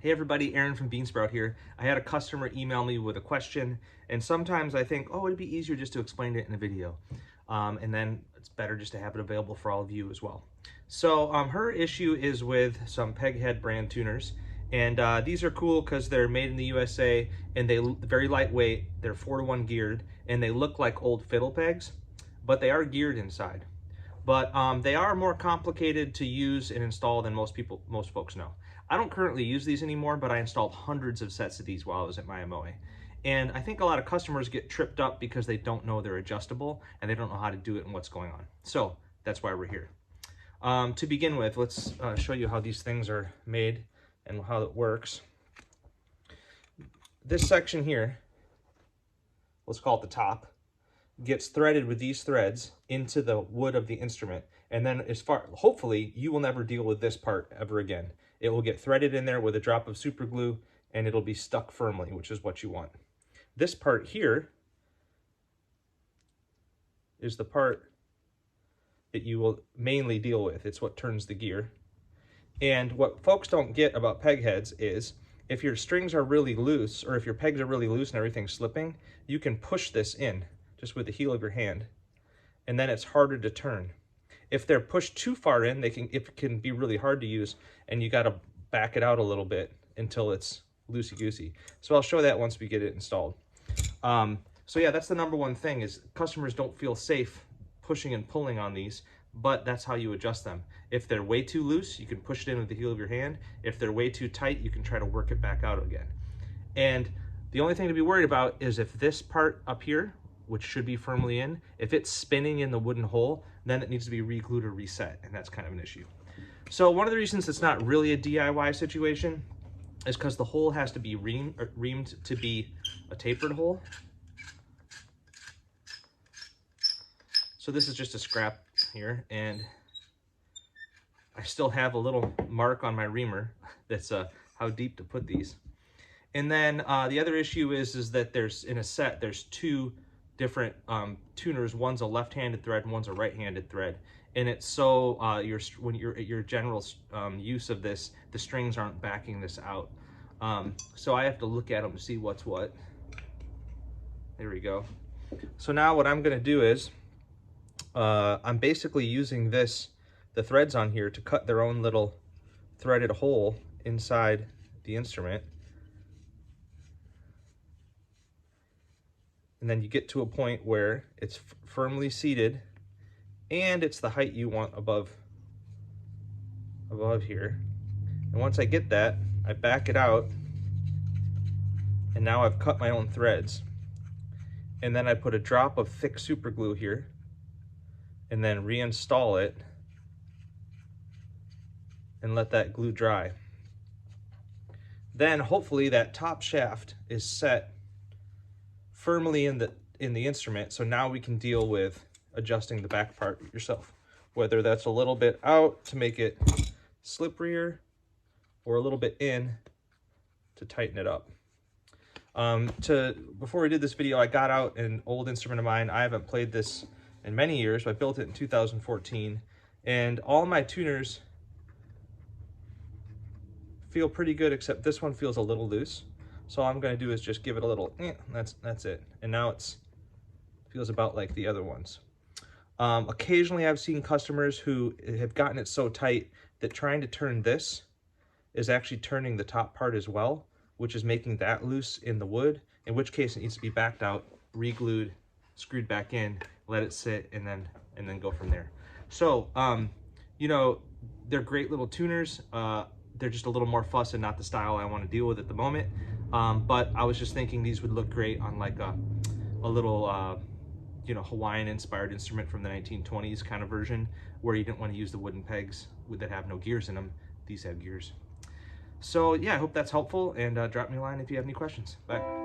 Hey everybody, Aaron from Beansprout here. I had a customer email me with a question, and sometimes I think, oh, it'd be easier just to explain it in a video. And then it's better just to have it available for all of you as well. So her issue is with some Peghed brand tuners. And these are cool because they're made in the USA and they're very lightweight. They're 4-to-1 geared and they look like old fiddle pegs, but they are geared inside. But they are more complicated to use and install than most folks know. I don't currently use these anymore, but I installed hundreds of sets of these while I was at my MOA. And I think a lot of customers get tripped up because they don't know they're adjustable and they don't know how to do it and what's going on. So that's why we're here. To begin with, let's show you how these things are made and how it works. This section here, let's call it the top, gets threaded with these threads into the wood of the instrument. And then hopefully you will never deal with this part ever again. It will get threaded in there with a drop of super glue and it'll be stuck firmly, which is what you want. This part here is the part that you will mainly deal with. It's what turns the gear. And what folks don't get about peg heads is if your strings are really loose, or if your pegs are really loose and everything's slipping, you can push this in just with the heel of your hand, and then it's harder to turn. If they're pushed too far in, it can be really hard to use, and you got to back it out a little bit until it's loosey-goosey. So I'll show that once we get it installed. So yeah, that's the number one thing, is customers don't feel safe pushing and pulling on these, but that's how you adjust them. If they're way too loose, you can push it in with the heel of your hand. If they're way too tight, you can try to work it back out again. And the only thing to be worried about is if this part up here, which should be firmly in, if it's spinning in the wooden hole, then it needs to be re-glued or reset, and that's kind of an issue. So one of the reasons it's not really a DIY situation is because the hole has to be reamed to be a tapered hole. So this is just a scrap here, and I still have a little mark on my reamer that's how deep to put these. And then the other issue is that in a set there's two different tuners. One's a left-handed thread and one's a right-handed thread, and it's so when your general use of this, the strings aren't backing this out. So I have to look at them to see what's what. There we go. So now what I'm going to do is I'm basically using the threads on here to cut their own little threaded hole inside the instrument. And then you get to a point where it's firmly seated and it's the height you want above here. And once I get that, I back it out, and now I've cut my own threads. And then I put a drop of thick super glue here and then reinstall it and let that glue dry. Then hopefully that top shaft is set firmly in the instrument, so now we can deal with adjusting the back part yourself, whether that's a little bit out to make it slipperier or a little bit in to tighten it up. Before we did this video, I got out an old instrument of mine. I haven't played this in many years, but I built it in 2014, and all my tuners feel pretty good, except this one feels a little loose. So all I'm going to do is just give it a little, that's it. And now it feels about like the other ones. Occasionally I've seen customers who have gotten it so tight that trying to turn this is actually turning the top part as well, which is making that loose in the wood, in which case it needs to be backed out, re-glued, screwed back in, let it sit, and then go from there. So, you know, they're great little tuners. They're just a little more fuss and not the style I want to deal with at the moment. But I was just thinking these would look great on like a little, you know, Hawaiian-inspired instrument from the 1920s kind of version, where you didn't want to use the wooden pegs that have no gears in them. These have gears. So yeah, I hope that's helpful, and drop me a line if you have any questions. Bye.